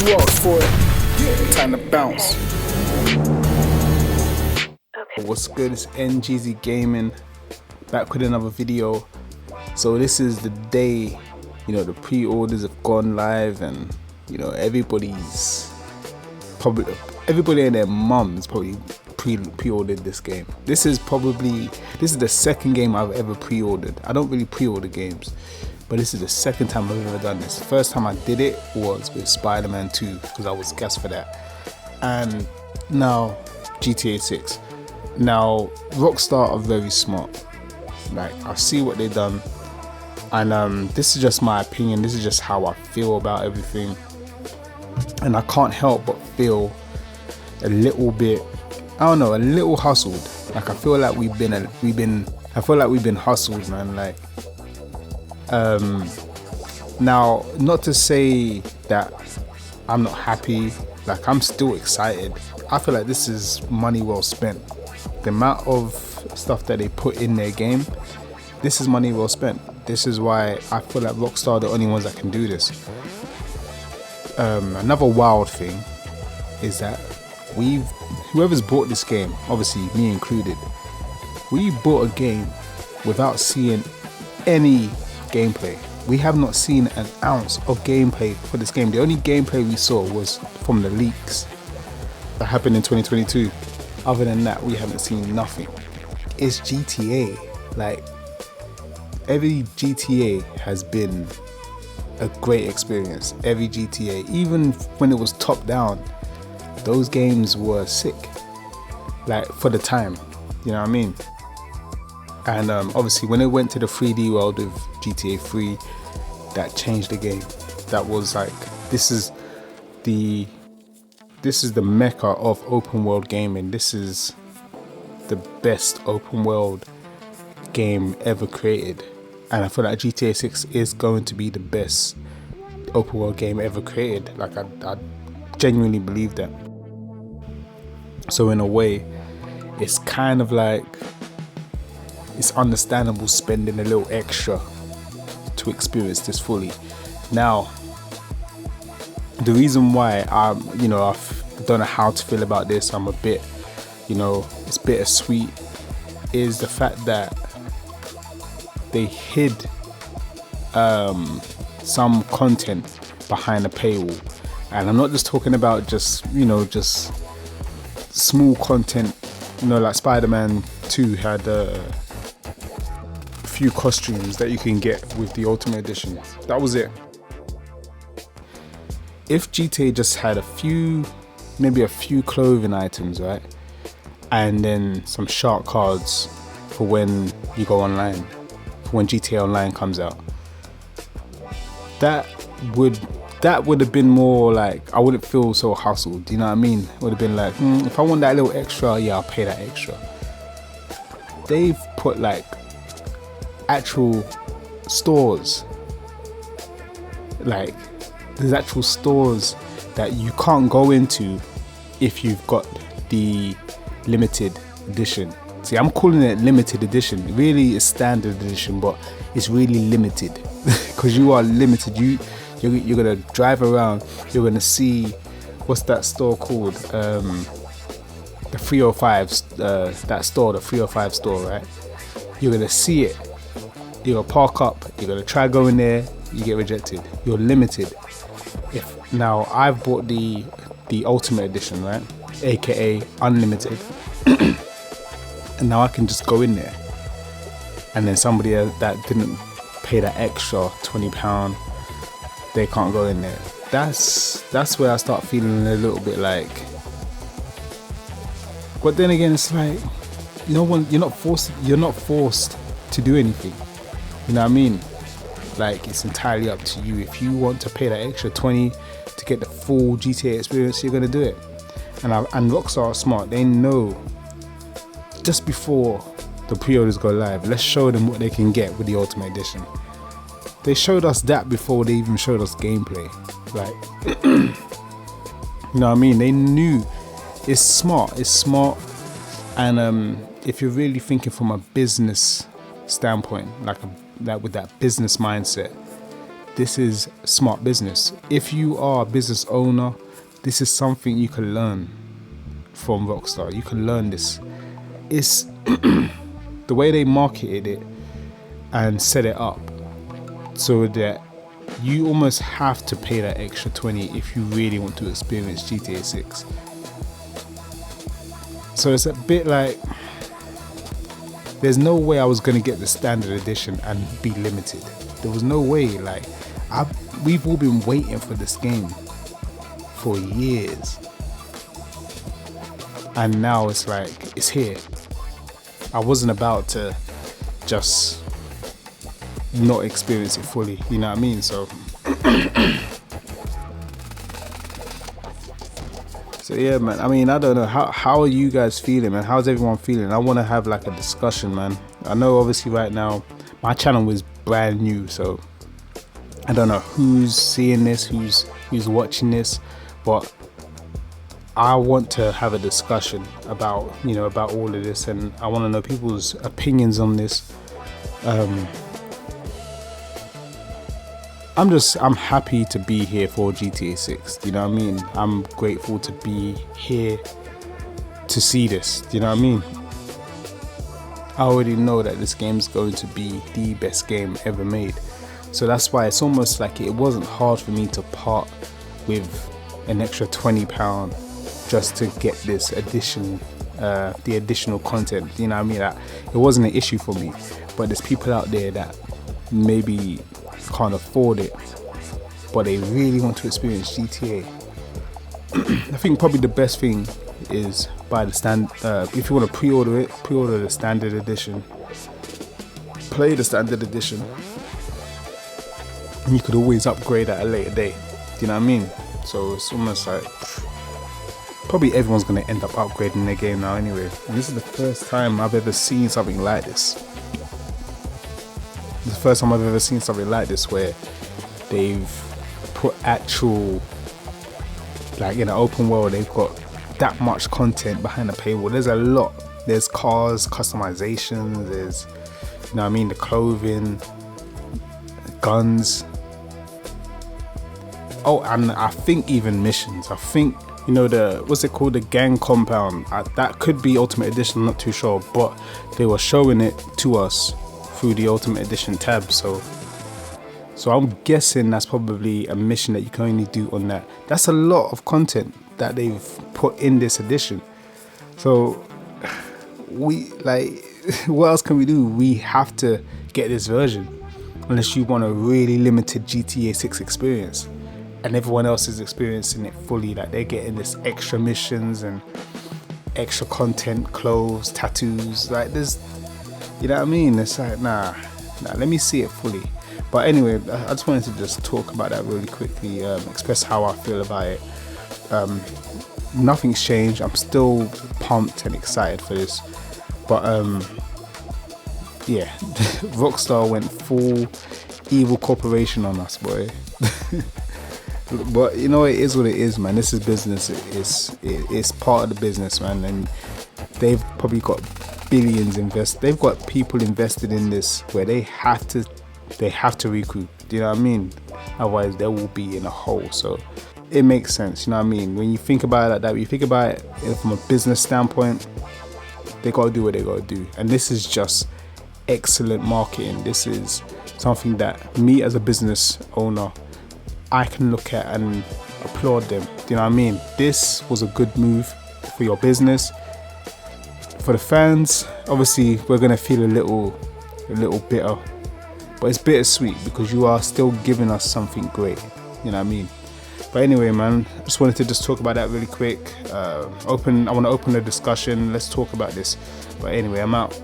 You asked for it. Time to bounce. What's good? It's Enjeezy Gaming, back with another video. So this is the day, the pre-orders have gone live, and everybody and their mums probably pre-ordered this game. This is the second game I've ever pre-ordered. I don't really pre-order games, but this is the second time I've ever done this. The first time I did it was with Spider-Man 2 because I was guest for that, and now GTA 6. Now Rockstar are very smart. Like, I see what they've done, and this is just my opinion. This is just how I feel about everything, and I can't help but feel a little bit, a little hustled. Like, I feel like we've been hustled, man. Like, now, not to say that I'm not happy. Like, I'm still excited. I feel like this is money well spent. The amount of stuff that they put in their game, this is money well spent. This is why I feel like Rockstar are the only ones that can do this. Another wild thing is that whoever's bought this game, obviously me included, we bought a game without seeing any gameplay. We have not seen an ounce of gameplay for this game. The only gameplay we saw was from the leaks that happened in 2022. Other than that, we haven't seen nothing. It's GTA. Like, every GTA has been a great experience. Every GTA, even when it was top down, those games were sick. Like, for the time, you know what I mean? And obviously, when it went to the 3D world of GTA 3, that changed the game. That was like, this is the mecca of open world gaming. This is the best open world game ever created, and I feel like GTA 6 is going to be the best open world game ever created. Like, I genuinely believe that. So in a way, it's kind of like, it's understandable spending a little extra to experience this fully. Now, the reason why I don't know how to feel about this, I'm a bit, it's bittersweet, is the fact that they hid some content behind a paywall. And I'm not just talking about just small content, like Spider-Man 2 had a few costumes that you can get with the Ultimate Edition. That was it. If GTA just had maybe a few clothing items, right? And then some shark cards for when you go online, for when GTA Online comes out. That would have been more like, I wouldn't feel so hustled, you know what I mean? It would have been like, if I want that little extra, yeah, I'll pay that extra. They've put like actual stores, like, there's actual stores that you can't go into if you've got the limited edition. See, I'm calling it limited edition. Really, it's standard edition, but it's really limited because you are limited. You're gonna drive around. You're gonna see, what's that store called? The 305. That store, the 305 store, right? You're gonna see it. You're gonna park up. You're gonna try going there. You get rejected. You're limited. Now, I've bought the Ultimate Edition, right? AKA unlimited. And now I can just go in there. And then somebody that didn't pay that extra £20, they can't go in there. That's where I start feeling a little bit like. But then again, it's like, you're not forced to do anything. You know what I mean? Like, it's entirely up to you. If you want to pay that extra 20 to get the full GTA experience, you're gonna do it. And Rockstar are smart. They know just before the pre-orders go live, let's show them what they can get with the Ultimate Edition. They showed us that before they even showed us gameplay. Like, you know what I mean? They knew. It's smart. And if you're really thinking from a business standpoint, like with that business mindset, this is smart business. If you are a business owner, this is something you can learn from Rockstar. You can learn this. It's the way they marketed it and set it up so that you almost have to pay that extra 20 if you really want to experience GTA 6. So it's a bit like, there's no way I was going to get the standard edition and be limited. There was no way. Like, we've all been waiting for this game for years, and now it's like, it's here. I wasn't about to just not experience it fully, you know what I mean? So yeah, man. I mean, I don't know, how are you guys feeling, man? How's everyone feeling? I want to have like a discussion, man. I know obviously right now my channel is brand new, so I don't know who's seeing this, who's watching this, but I want to have a discussion about, about all of this, and I want to know people's opinions on this. I'm happy to be here for GTA 6, you know what I mean? I'm grateful to be here to see this, you know what I mean? I already know that this game's going to be the best game ever made. So that's why it's almost like it wasn't hard for me to part with an extra £20 just to get this addition, the additional content, you know what I mean? That it wasn't an issue for me, but there's people out there that maybe can't afford it, but they really want to experience GTA. I think probably the best thing is buy the if you want to pre-order the standard edition, play the standard edition, and you could always upgrade at a later date, you know what I mean? So it's almost like probably everyone's going to end up upgrading their game now anyway, and this is the first time I've ever seen something like this. The first time I've ever seen something like this where they've put actual, like in an open world, they've got that much content behind the paywall. There's a lot. There's cars, customizations, there's, you know what I mean, the clothing, guns. Oh, and I think even missions. I think, what's it called? The gang compound. That could be Ultimate Edition, I'm not too sure, but they were showing it to us through the Ultimate Edition tab, so I'm guessing that's probably a mission that you can only do on that. That's a lot of content that they've put in this edition. So we what else can we do? We have to get this version, unless you want a really limited GTA 6 experience, and everyone else is experiencing it fully. Like, they're getting this extra missions and extra content, clothes, tattoos. Like, there's, you know what I mean? It's like, nah, let me see it fully. But anyway, I just wanted to just talk about that really quickly, express how I feel about it. Nothing's changed. I'm still pumped and excited for this. But yeah, Rockstar went full evil corporation on us, boy. But it is what it is, man. This is business. It's part of the business, man. And they've probably got billions invested. They've got people invested in this where they have to recoup. Do you know what I mean? Otherwise, they will be in a hole. So it makes sense. You know what I mean? When you think about it like that, when you think about it from a business standpoint, they got to do what they got to do. And this is just excellent marketing. This is something that me as a business owner, I can look at and applaud them. Do you know what I mean? This was a good move for your business. For the fans, obviously we're gonna feel a little bitter, but it's bittersweet because you are still giving us something great. You know what I mean? But anyway, man, I just wanted to talk about that really quick. I want to open the discussion. Let's talk about this. But anyway, I'm out.